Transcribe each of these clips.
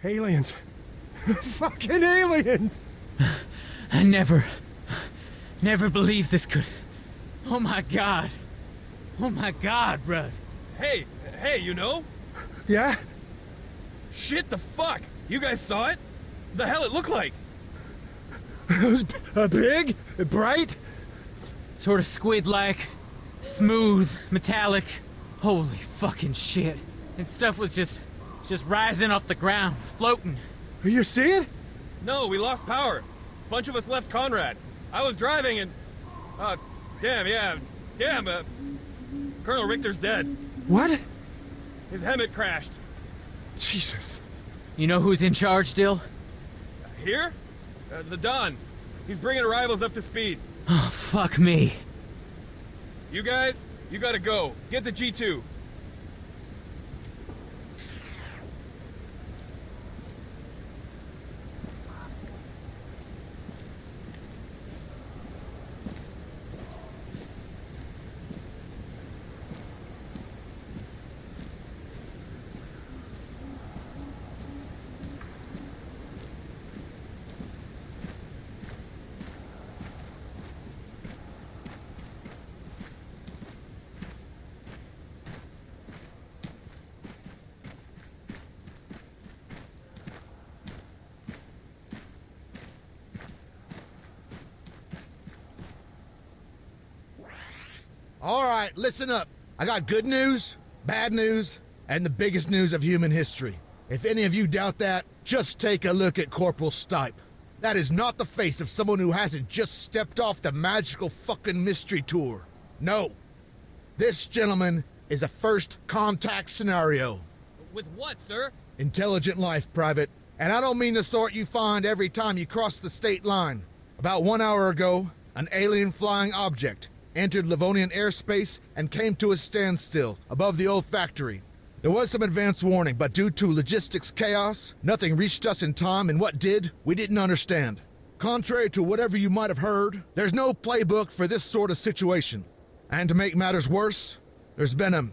Aliens. Fucking aliens! I never believed this could... Oh my god, bruh. Hey, you know? Yeah? Shit, the fuck? You guys saw it? The hell it looked like? It was big, bright. Sort of squid-like, smooth, metallic. Holy fucking shit. And stuff was just rising off the ground, floating. You see it? No, we lost power. Bunch of us left Conrad. I was driving and... Colonel Richter's dead. What? His Hemet crashed. Jesus. You know who's in charge, Dill? Here? The Don. He's bringing arrivals up to speed. Oh, fuck me. You guys, you gotta go. Get the G2. All right, listen up. I got good news, bad news, and the biggest news of human history. If any of you doubt that, just take a look at Corporal Stipe. That is not the face of someone who hasn't just stepped off the magical fucking mystery tour. No. This gentleman is a first contact scenario. With what, sir? Intelligent life, Private. And I don't mean the sort you find every time you cross the state line. About 1 hour ago, an alien flying object entered Livonian airspace and came to a standstill above the old factory. There was some advance warning, but due to logistics chaos, nothing reached us in time, and what did, we didn't understand. Contrary to whatever you might have heard, there's no playbook for this sort of situation. And to make matters worse, there's been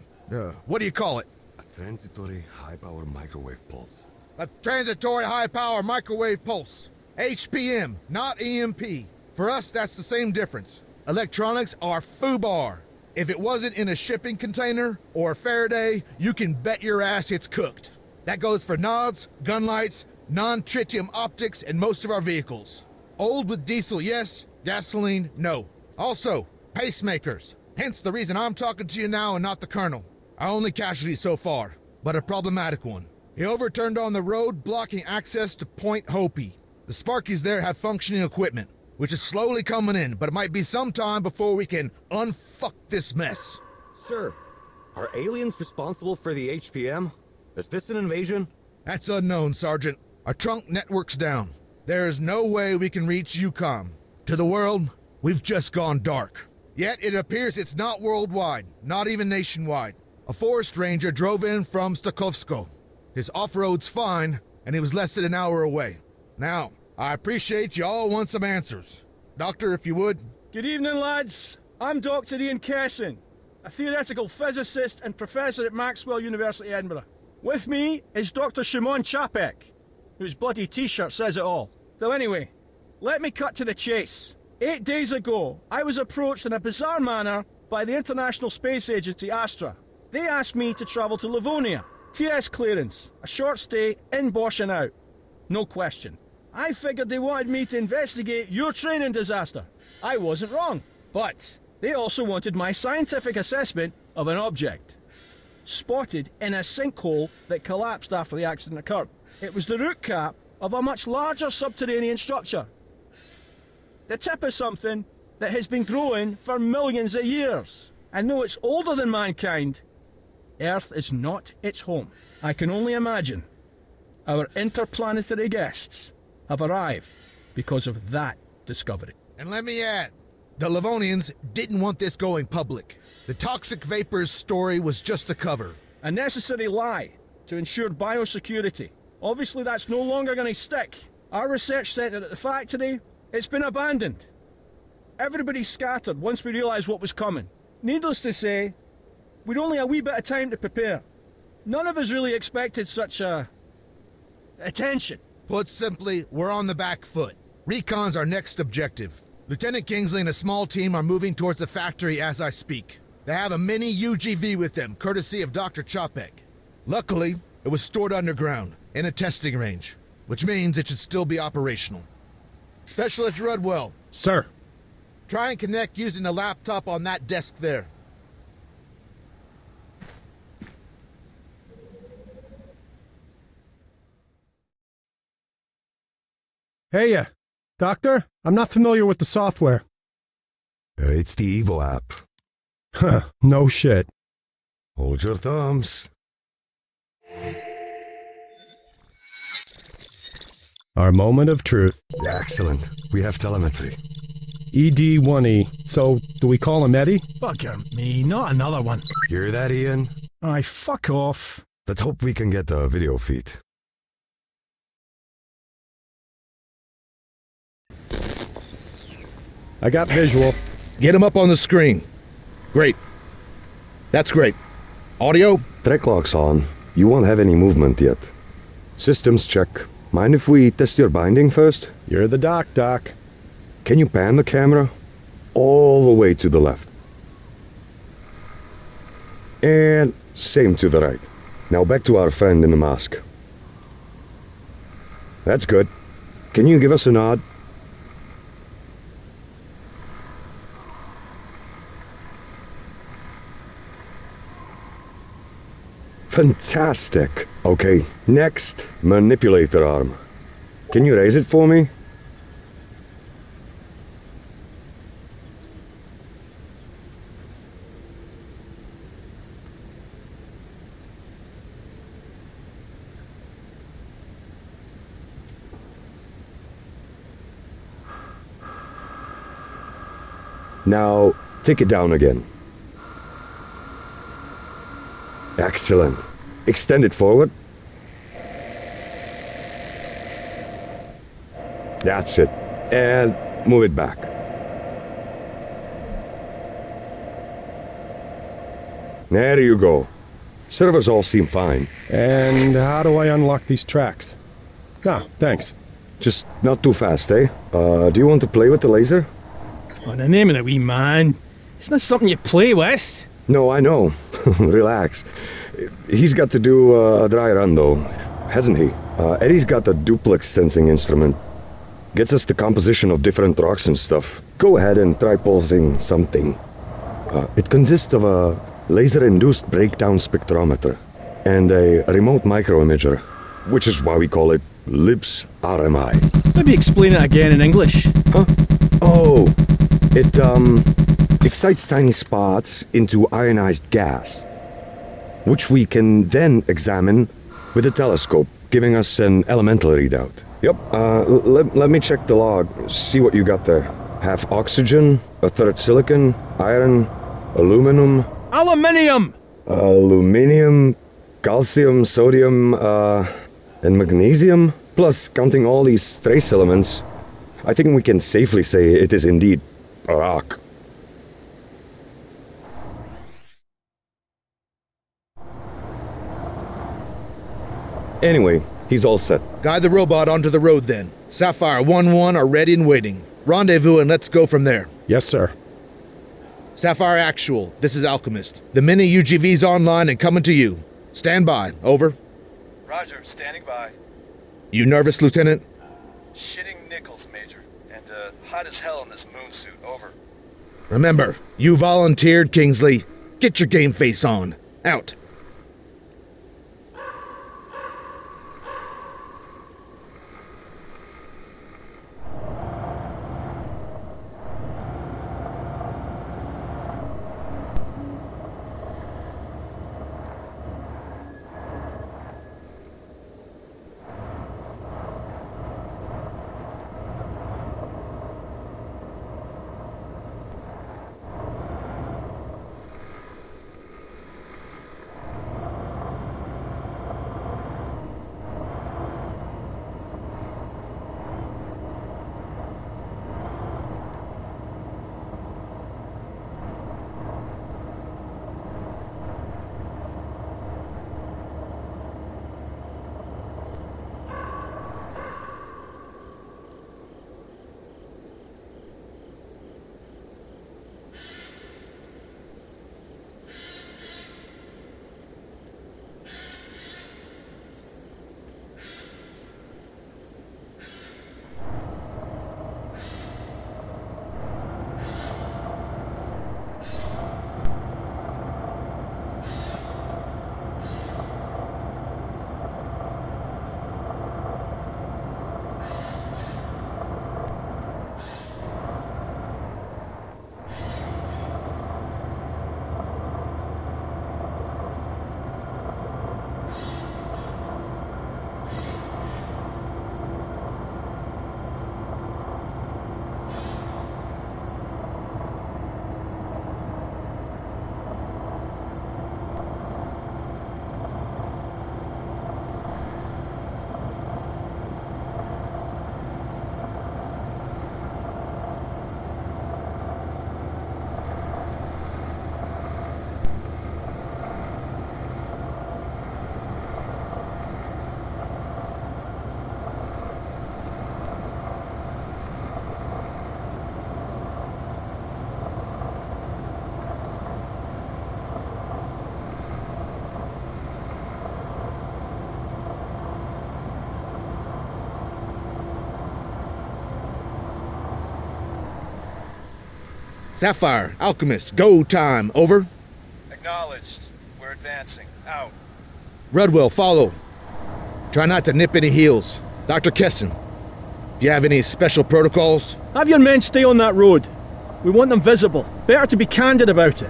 what do you call it? A transitory high-power microwave pulse. A transitory high-power microwave pulse. HPM, not EMP. For us, that's the same difference. Electronics are FUBAR. If it wasn't in a shipping container or a Faraday, you can bet your ass it's cooked. That goes for nods, gun lights, non-tritium optics, and most of our vehicles. Old with diesel, yes. Gasoline, no. Also, pacemakers. Hence the reason I'm talking to you now and not the Colonel. Our only casualty so far, but a problematic one. He overturned on the road, blocking access to Point Hopi. The Sparkies there have functioning equipment, which is slowly coming in, but it might be some time before we can unfuck this mess. Sir, are aliens responsible for the HPM? Is this an invasion? That's unknown, Sergeant. Our trunk network's down. There is no way we can reach UCOM. To the world, we've just gone dark. Yet it appears it's not worldwide, not even nationwide. A forest ranger drove in from Stokowsko. His off-road's fine, and he was less than an hour away. Now, I appreciate you all want some answers. Doctor, if you would. Good evening, lads. I'm Dr. Ian Kesson, a theoretical physicist and professor at Maxwell University, Edinburgh. With me is Dr. Shimon Chapek, whose bloody t-shirt says it all. So anyway, let me cut to the chase. 8 days ago, I was approached in a bizarre manner by the International Space Agency, Astra. They asked me to travel to Livonia. TS clearance, a short stay, in Bosch and out. No question. I figured they wanted me to investigate your training disaster. I wasn't wrong. But they also wanted my scientific assessment of an object spotted in a sinkhole that collapsed after the accident occurred. It was the root cap of a much larger subterranean structure. The tip of something that has been growing for millions of years. And though it's older than mankind, Earth is not its home. I can only imagine our interplanetary guests have arrived because of that discovery. And let me add, the Livonians didn't want this going public. The toxic vapors story was just a cover. A necessary lie to ensure biosecurity. Obviously that's no longer going to stick. Our research centre at the factory, it's been abandoned. Everybody scattered once we realised what was coming. Needless to say, we'd only a wee bit of time to prepare. None of us really expected such a Attention. Put simply, we're on the back foot. Recon's our next objective. Lieutenant Kingsley and a small team are moving towards the factory as I speak. They have a mini UGV with them, courtesy of Dr. Chopek. Luckily, it was stored underground, in a testing range, which means it should still be operational. Specialist Rudwell, Sir. try and connect using the laptop on that desk there. Hey, Doctor? I'm not familiar with the software. It's the Evo app. Huh, no shit. Hold your thumbs. Our moment of truth. Excellent. We have telemetry. ED1E. So, do we call him Eddie? Bugger me, not another one. Hear that, Ian? Aye, fuck off. Let's hope we can get the video feed. I got visual. Get him up on the screen. Great. That's great. Audio? Track lock's on. You won't have any movement yet. Systems check. Mind if we test your binding first? You're the doc. Can you pan the camera? All the way to the left. And same to the right. Now back to our friend in the mask. That's good. Can you give us a nod? Fantastic. Okay, next, manipulator arm. Can you raise it for me? Now, take it down again. Excellent. Extend it forward. That's it. And move it back. There you go. Servers all seem fine. And how do I unlock these tracks? Ah, thanks. Just not too fast, eh? Do you want to play with the laser? On the name of the wee man. It's not something you play with. No, I know. Relax. He's got to do a dry run, though, hasn't he? Eddie's got a duplex sensing instrument. Gets us the composition of different rocks and stuff. Go ahead and try pulsing something. It consists of a laser-induced breakdown spectrometer and a remote microimager, which is why we call it LIBS RMI. Maybe explain it again in English. Huh? Oh, it excites tiny spots into ionized gas, which we can then examine with a telescope, giving us an elemental readout. Yep, let me check the log, see what you got there. Half oxygen, a third silicon, iron, aluminum. Aluminium! Aluminium, calcium, sodium, and magnesium. Plus, counting all these trace elements, I think we can safely say it is indeed a rock. Anyway, he's all set. Guide the robot onto the road then. Sapphire 1-1 are ready and waiting. Rendezvous and let's go from there. Yes, sir. Sapphire Actual, this is Alchemist. The mini UGV's online and coming to you. Stand by, over. Roger, standing by. You nervous, Lieutenant? Shitting nickels, Major. And, hot as hell in this moon suit, over. Remember, you volunteered, Kingsley. Get your game face on. Out. Sapphire, Alchemist, go time, over. Acknowledged. We're advancing. Out. Rudwell, follow. Try not to nip any heels. Dr. Kesson, do you have any special protocols? Have your men stay on that road. We want them visible. Better to be candid about it.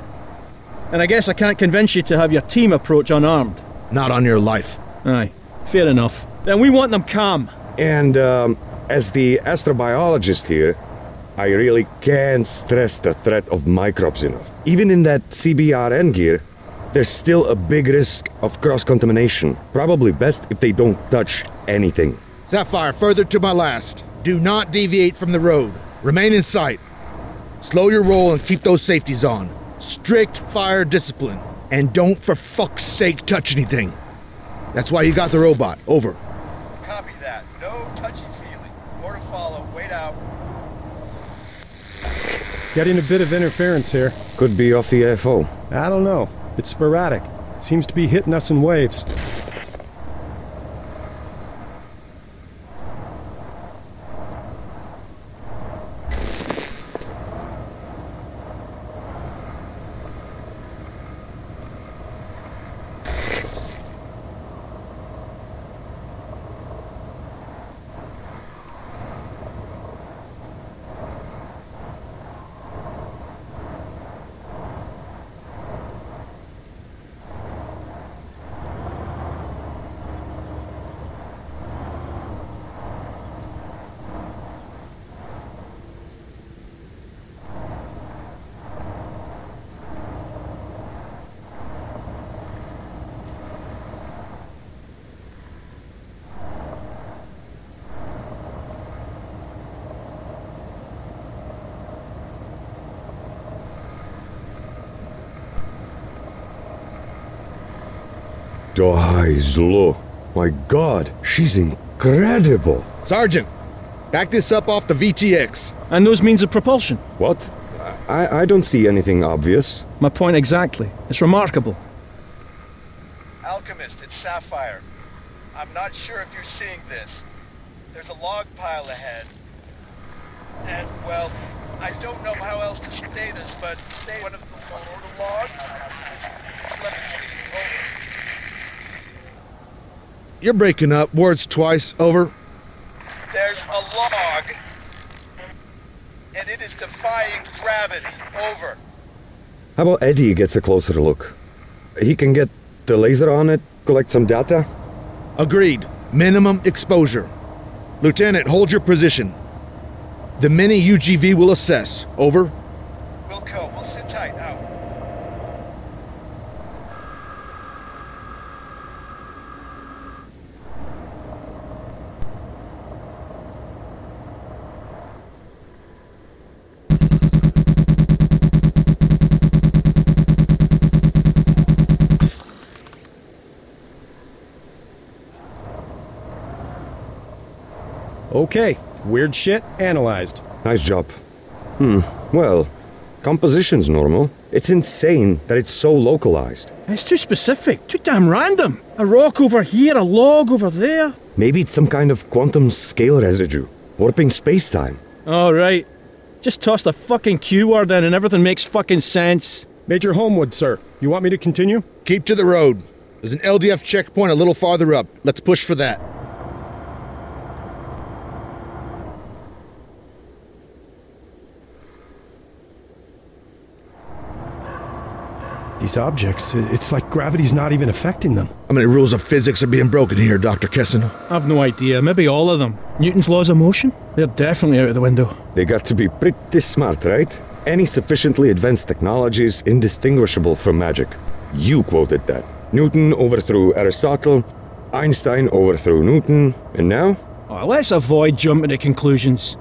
And I guess I can't convince you to have your team approach unarmed. Not on your life. Aye, fair enough. Then we want them calm. And, as the astrobiologist here, I really can't stress the threat of microbes enough. Even in that CBRN gear, there's still a big risk of cross-contamination. Probably best if they don't touch anything. Sapphire, further to my last. Do not deviate from the road. Remain in sight. Slow your roll and keep those safeties on. Strict fire discipline. And don't for fuck's sake touch anything. That's why you got the robot. Over. Copy that. No touchy-feely. More to follow. Wait out. Getting a bit of interference here. Could be off the AFO. I don't know. It's sporadic. Seems to be hitting us in waves. Zlo. My god, she's incredible. Sergeant, back this up off the VTX. And those means of propulsion. What? I don't see anything obvious. My point exactly. It's remarkable. Alchemist, it's Sapphire. I'm not sure if you're seeing this. There's a log pile ahead. And, well, I don't know how else to say this, but one of the log, it's levitating over. You're breaking up. Words twice. Over. There's a log, and it is defying gravity. Over. How about Eddie gets a closer look? He can get the laser on it, collect some data? Agreed. Minimum exposure. Lieutenant, hold your position. The mini UGV will assess. Over. Wilco, we'll sit tight. Out. Okay, weird shit analyzed. Nice job. Well, composition's normal. It's insane that it's so localized. It's too specific, too damn random. A rock over here, a log over there. Maybe it's some kind of quantum scale residue, warping space-time. All right. Just toss the fucking Q word in and everything makes fucking sense. Major Homewood, sir. You want me to continue? Keep to the road. There's an LDF checkpoint a little farther up. Let's push for that. These objects, it's like gravity's not even affecting them. How many rules of physics are being broken here, Dr. Kesson? I've no idea. Maybe all of them. Newton's laws of motion? They're definitely out of the window. They got to be pretty smart, right? Any sufficiently advanced technology is indistinguishable from magic. You quoted that. Newton overthrew Aristotle, Einstein overthrew Newton, and now? Oh, let's avoid jumping to conclusions.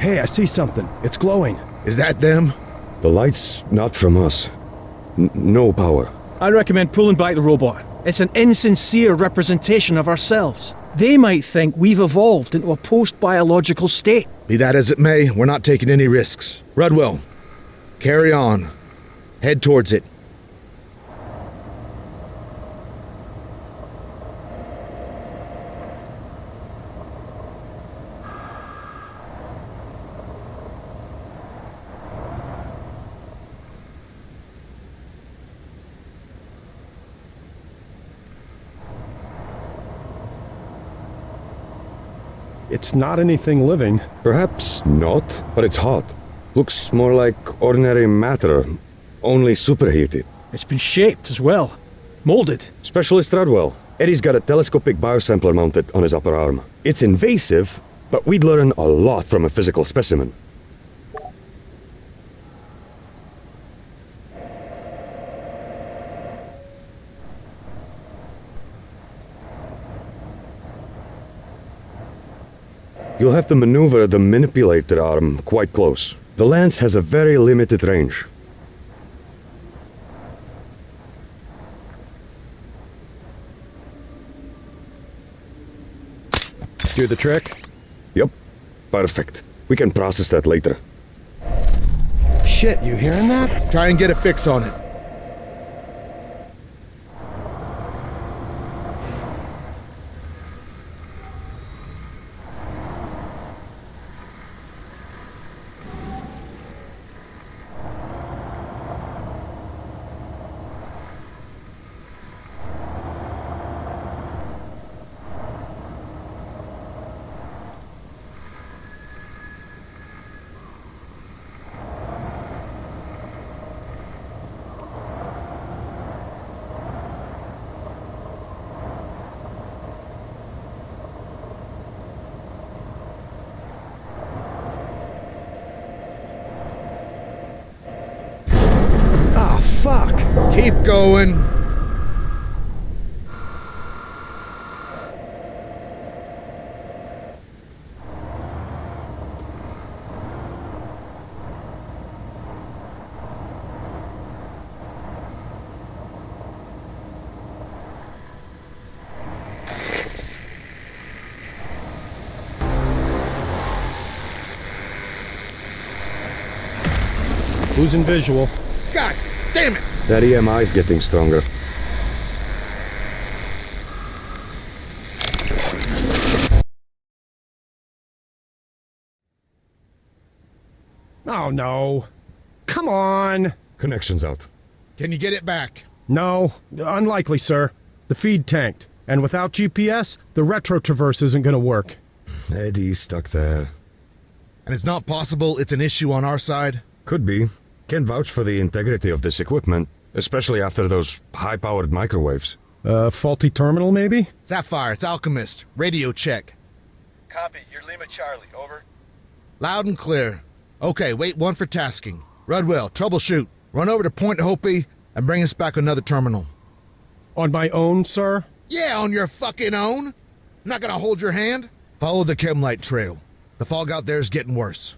Hey, I see something. It's glowing. Is that them? The light's not from us. No power. I recommend pulling back the robot. It's an insincere representation of ourselves. They might think we've evolved into a post-biological state. Be that as it may, we're not taking any risks. Rudwell, carry on. Head towards it. It's not anything living. Perhaps not, but it's hot. Looks more like ordinary matter, only superheated. It's been shaped as well. Molded. Specialist Rudwell. Eddie's got a telescopic biosampler mounted on his upper arm. It's invasive, but we'd learn a lot from a physical specimen. You'll have to maneuver the manipulator arm quite close. The lens has a very limited range. Do the trick? Yep, perfect. We can process that later. Shit, you hearing that? Try and get a fix on it. Fuck! Keep going. Losing visual. God damn it! That EMI's getting stronger. Oh no. Come on! Connection's out. Can you get it back? No, unlikely, sir. The feed tanked, and without GPS, the retro traverse isn't gonna work. Eddie's stuck there. And it's not possible it's an issue on our side? Could be. Can't vouch for the integrity of this equipment, especially after those high-powered microwaves. Faulty terminal, maybe? Sapphire, it's Alchemist. Radio check. Copy, you're Lima Charlie, over. Loud and clear. Okay, wait one for tasking. Rudwell, troubleshoot. Run over to Point Hopi and bring us back another terminal. On my own, sir? Yeah, on your fucking own. I'm not gonna hold your hand. Follow the chem light trail. The fog out there is getting worse.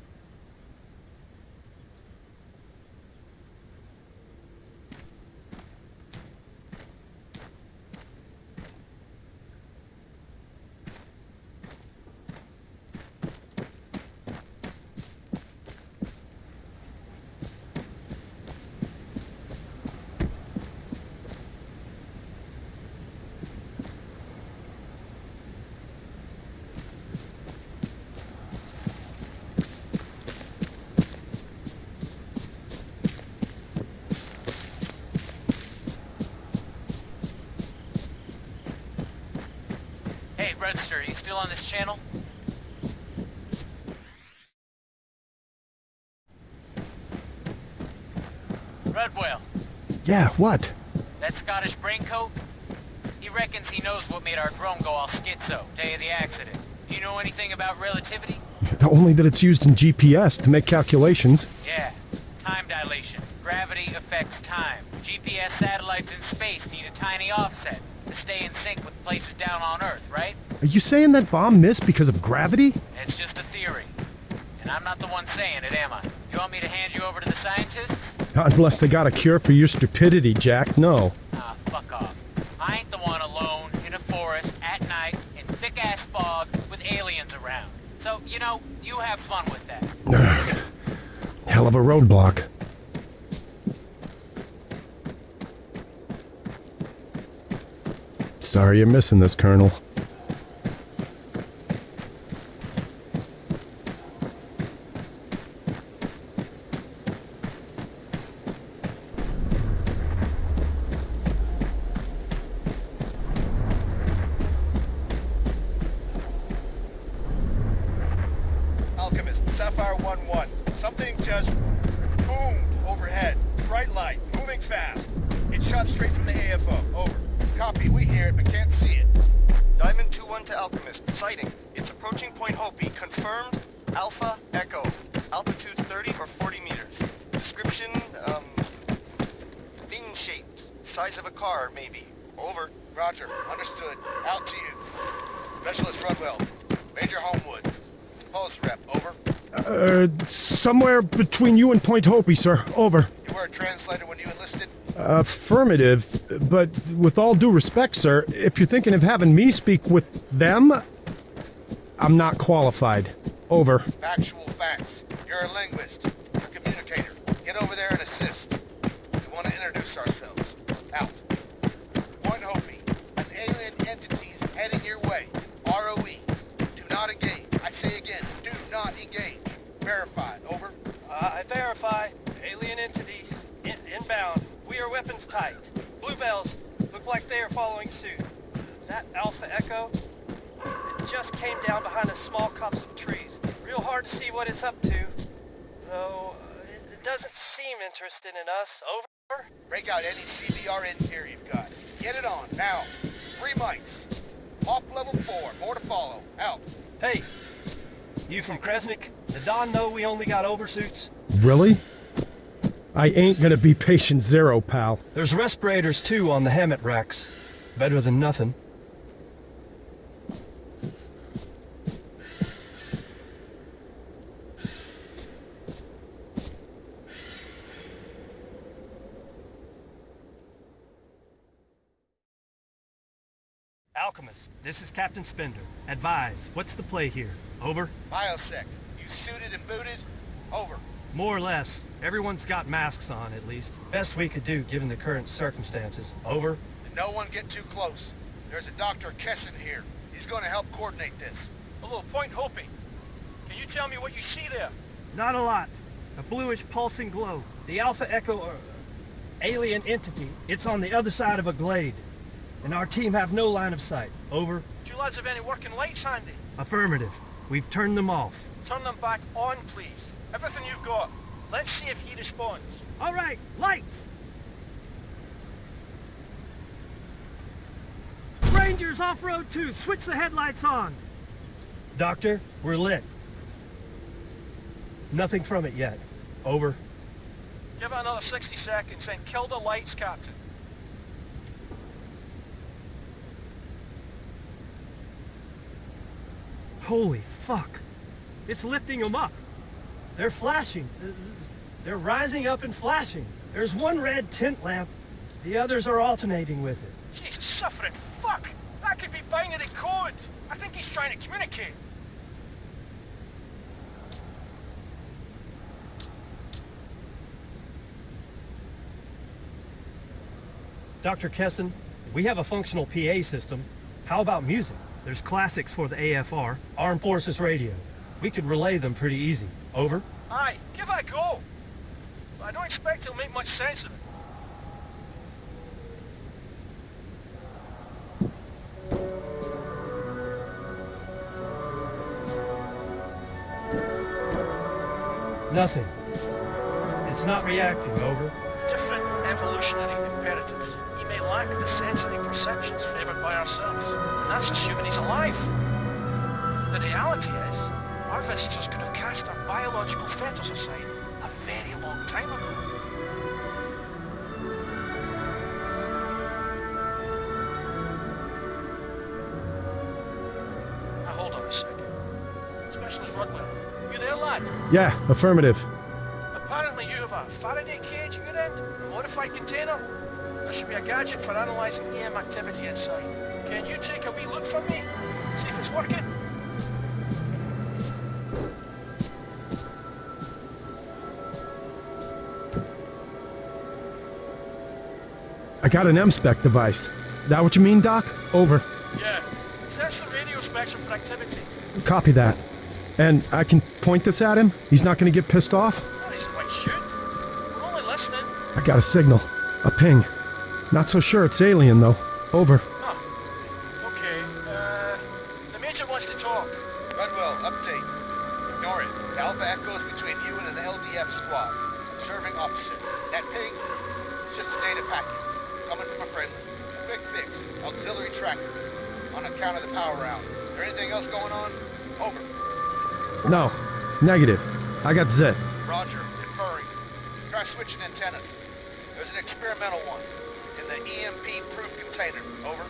Hey, Redster, are you still on this channel? Rudwell, Yeah, what? that Scottish braincoat? He reckons he knows what made our drone go all schizo, day of the accident. Do you know anything about relativity? Only that it's used in GPS to make calculations. Yeah, time dilation. Gravity affects time. GPS satellites in space need a tiny offset to stay in sync with places down on Earth, right? Are you saying that bomb missed because of gravity? It's just a theory. And And I'm not the one saying it, am I? You want me to hand you over to the scientists? Unless they got a cure for your stupidity, Jack, no. Ah, fuck off. I ain't the one alone in a forest at night in thick-ass fog with aliens around. So, you know, you have fun with that. Hell of a roadblock. Sorry you're missing this, Colonel. Alchemist, Sapphire 1-1. Something just boomed overhead. Bright light, moving fast. It shot straight from the AFO. Over. Copy, we hear it, but can't see it. Diamond 2-1 to Alchemist. Sighting. It's approaching Point Hopi. Confirmed. Alpha Echo. Altitude 30 or 40 meters. Description, thing-shaped. Size of a car, maybe. Over. Roger, understood. Out to you. Specialist Rudwell. Major Homewood. Post rep, over. Somewhere between you and Point Hopi, sir. Over. You were a translator when you enlisted? Affirmative, but with all due respect, sir, if you're thinking of having me speak with them, I'm not qualified. Over. Factual facts. You're a linguist. A communicator. Get over there and assist. We want to introduce ourselves. Out. One Hopi. An alien entity's heading your way. ROE. Do not engage. I say again, do not engage. Verified. Over. I verify. Alien entity. Inbound. We are weapons tight. Bluebells look like they are following suit. That Alpha Echo, it just came down behind a small copse of trees. Real hard to see what it's up to. Though, it doesn't seem interested in us. Over? Break out any CBR interior you've got. Get it on. Now. 3 mics. Off level 4. More to follow. Out. Hey, you from Kresnik? Did Don know we only got oversuits? Really? I ain't gonna be patient zero, pal. There's respirators too on the helmet racks. Better than nothing. Alchemist, this is Captain Spender. Advise, what's the play here? Over? Biosec. You suited and booted? Over. More or less. Everyone's got masks on, at least. Best we could do, given the current circumstances. Over? And no one get too close. There's a Dr. Kesson here. He's going to help coordinate this. Hello, Point Hopi. Can you tell me what you see there? Not a lot. A bluish pulsing glow. The Alpha Echo, alien entity. It's on the other side of a glade. And our team have no line of sight. Over? Do you lads have any working lights handy? Affirmative. We've turned them off. Turn them back on, please. Everything you've got. Let's see if he responds. All right, lights! Rangers off-road 2, switch the headlights on. Doctor, we're lit. Nothing from it yet. Over. Give it another 60 seconds and kill the lights, Captain. Holy fuck. It's lifting them up. They're flashing. They're rising up and flashing. There's one red tint lamp. The others are alternating with it. Jesus, suffering fuck! That could be binary code! I think he's trying to communicate. Dr. Kesson, we have a functional PA system. How about music? There's classics for the AFR, Armed Forces Radio. We could relay them pretty easy. Over? Aye, give it a go. But I don't expect he'll make much sense of it. Nothing. It's not reacting, over. Different evolutionary imperatives. He may lack the sensory perceptions favoured by ourselves. And that's assuming he's alive. The reality is, our visitors could have cast our biological fetters aside a very long time ago. Now hold on a second. Specialist Rudwell, You there, lad? Yeah, affirmative. Apparently you have a Faraday cage at your end, a modified container. There should be a gadget for analysing EM activity inside. Can you take a wee look for me? See if it's working? I got an M-spec device. That what you mean, Doc? Over. Yeah. Search the radio spectrum for activity. Copy that. And I can point this at him? He's not gonna get pissed off? Well, he's quite shoot. We're only listening. I got a signal. A ping. Not so sure it's alien, though. Over. Huh. Okay, the Major wants to talk. Redwell, update. Ignore it. The Alpha echoes between you and an LDF squad. Serving opposite. That ping, it's just a data packet. Coming from a friendly. Quick fix. Auxiliary tracker. On account of the power round. Is there anything else going on? Over. No. Negative. I got Zit. Roger. Conferring. Try switching antennas. There's an experimental one. In the EMP-proof container. Over.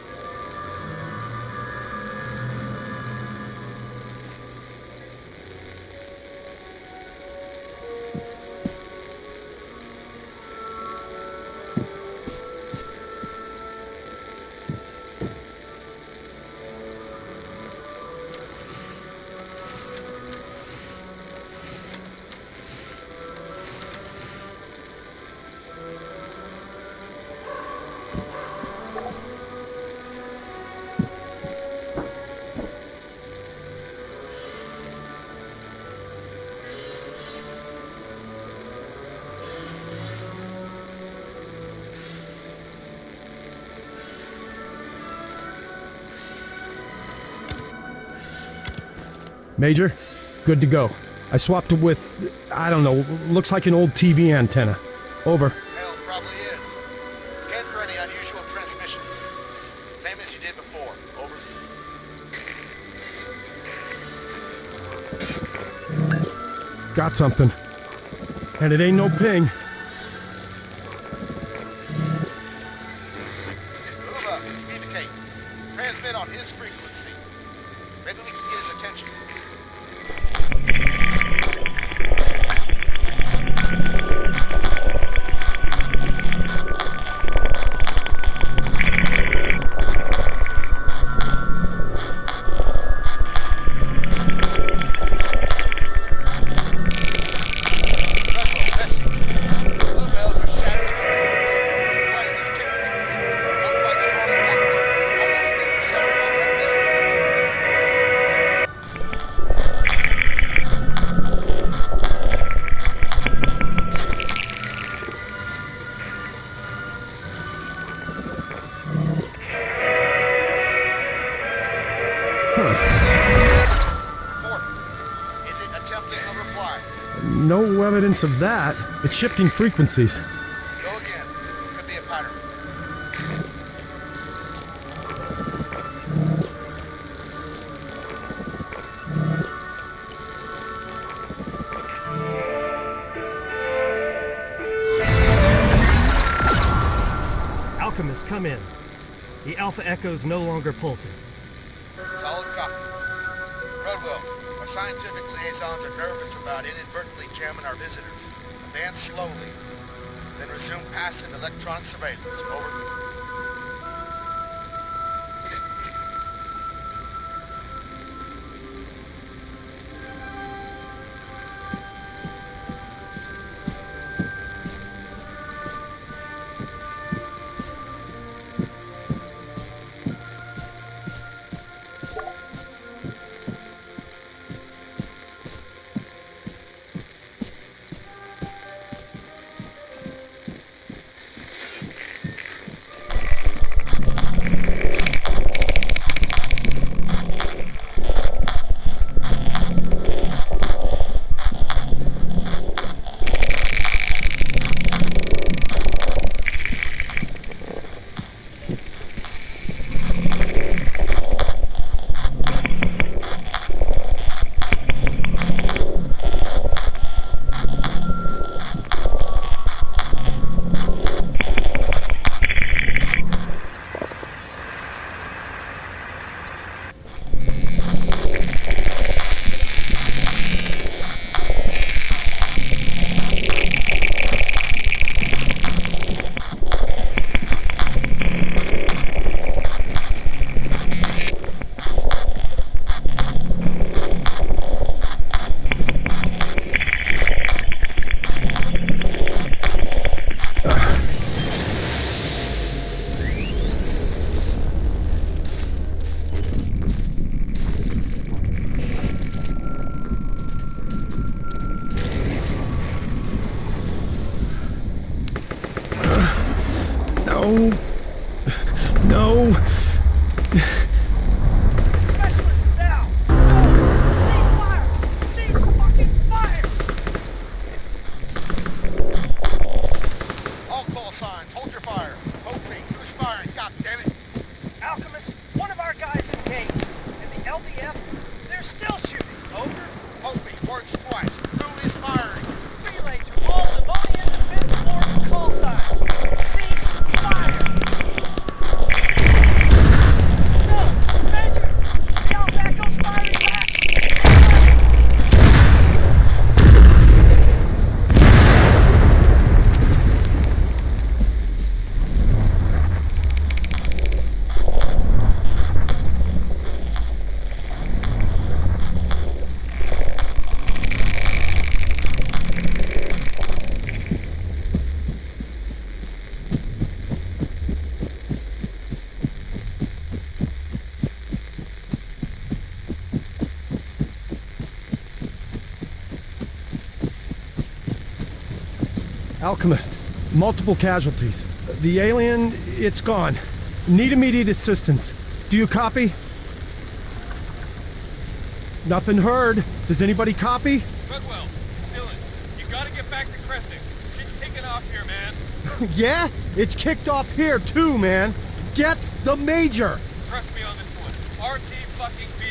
Major, good to go. I swapped it with, I don't know, looks like an old TV antenna. Over. Hell, probably is. Scan for any unusual transmissions. Same as you did before. Over. Got something. And it ain't no ping. Move up. Communicate. Transmit on his frequency. Maybe we can get his attention. No evidence of that. It's shifting frequencies. Go again. Could be a pattern. Alchemist, come in. The Alpha Echo's no longer pulsing. Solid copy. Rodwell, our scientific liaisons are nervous about inadvertently jamming our visitors. Advance slowly, then resume passive electronic surveillance. Over. No. Specialist down! No! Cease fire! Cease fucking fire! All call signs, hold your fire. Hoping, who's firing? God damn it! Alchemist, one of our guys engaged. And the LDF, they're still shooting. Over. Hoping, works twice. Who is firing? Relay to all Livonian Defense Force call signs. Cease fire! No! Major! The Alpha Echo's firing back! Alchemist, multiple casualties. The alien, it's gone. Need immediate assistance. Do you copy? Nothing heard. Does anybody copy? Redwell, Dylan, you gotta get back to Cresting. Shit's taking off here, man. Yeah? It's kicked off here too, man. Get the Major! Trust me on this one. RT fucking B.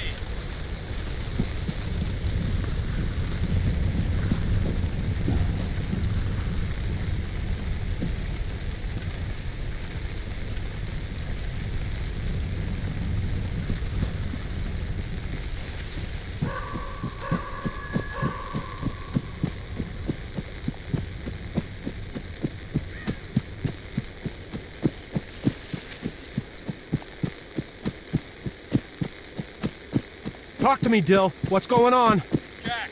Talk to me, Dill. What's going on? Jack,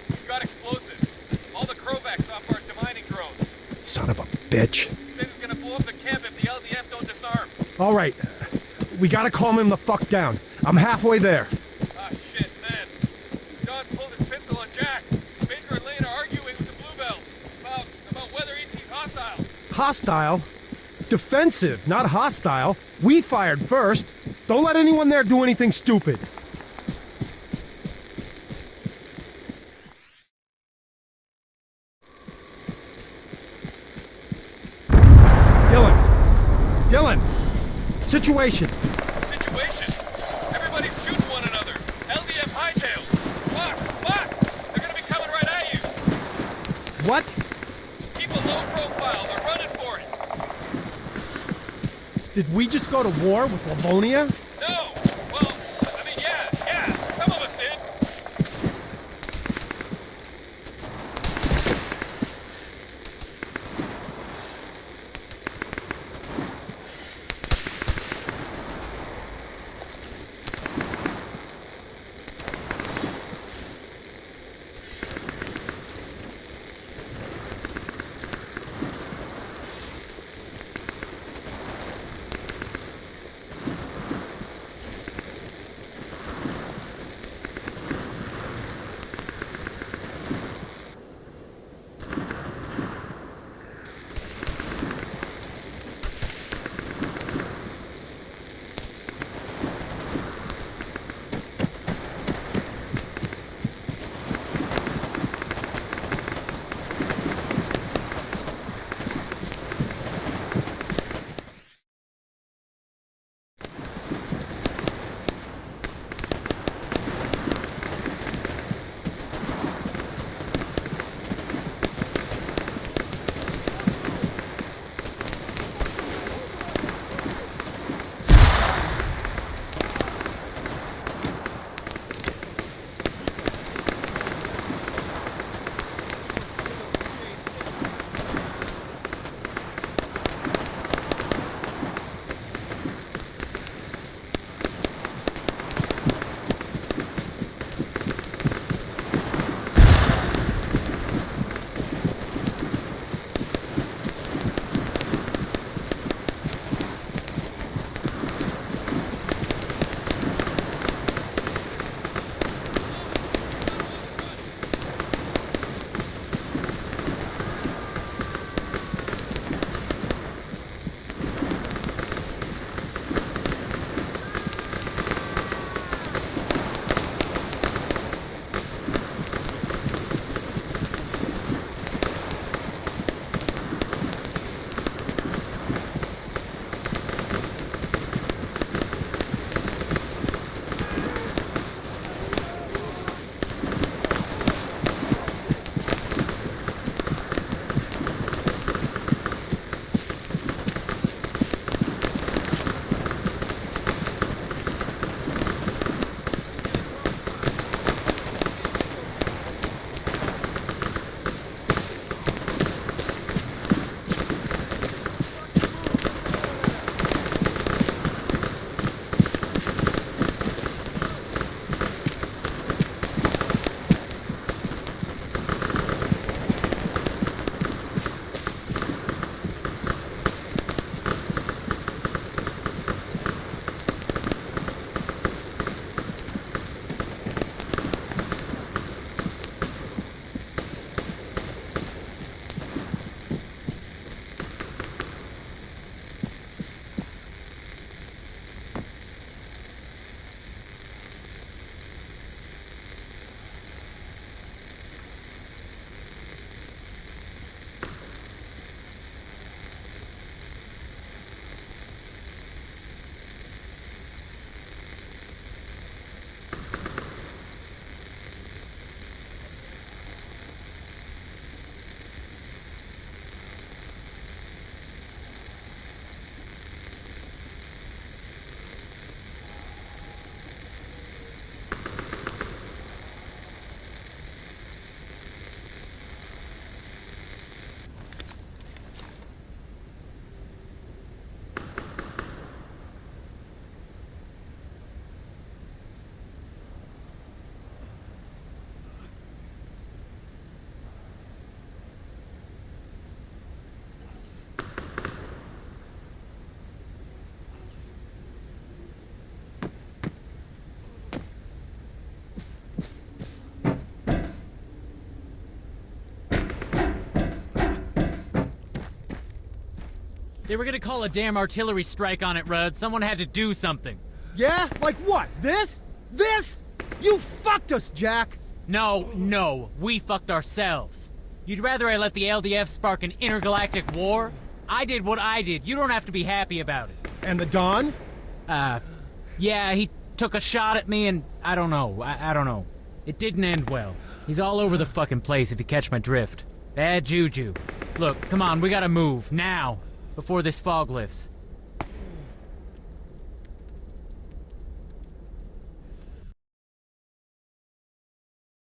we've got explosives. All the Crowbacks off our demining drones. Son of a bitch. Said he's gonna blow up the camp if the LDF don't disarm. All right. We gotta calm him the fuck down. I'm halfway there. Ah, shit, man. John pulled his pistol on Jack. Baker and Lane are arguing with the Bluebells about whether ET's hostile. Hostile? Defensive, not hostile. We fired first. Don't let anyone there do anything stupid. Dylan! Situation! Situation? Everybody's shooting one another. LDF hightails. Fuck! They're gonna be coming right at you. What? Keep a low profile. They're running for it. Did we just go to war with Livonia? No! Well, I mean, yeah. Some of us did. They were gonna call a damn artillery strike on it, Rudd. Someone had to do something. Yeah? Like what? This? This? You fucked us, Jack! No, we fucked ourselves. You'd rather I let the LDF spark an intergalactic war? I did what I did. You don't have to be happy about it. And the Don? Yeah, he took a shot at me and I don't know. I don't know. It didn't end well. He's all over the fucking place if you catch my drift. Bad juju. Look, come on, we gotta move, now, before this fog lifts.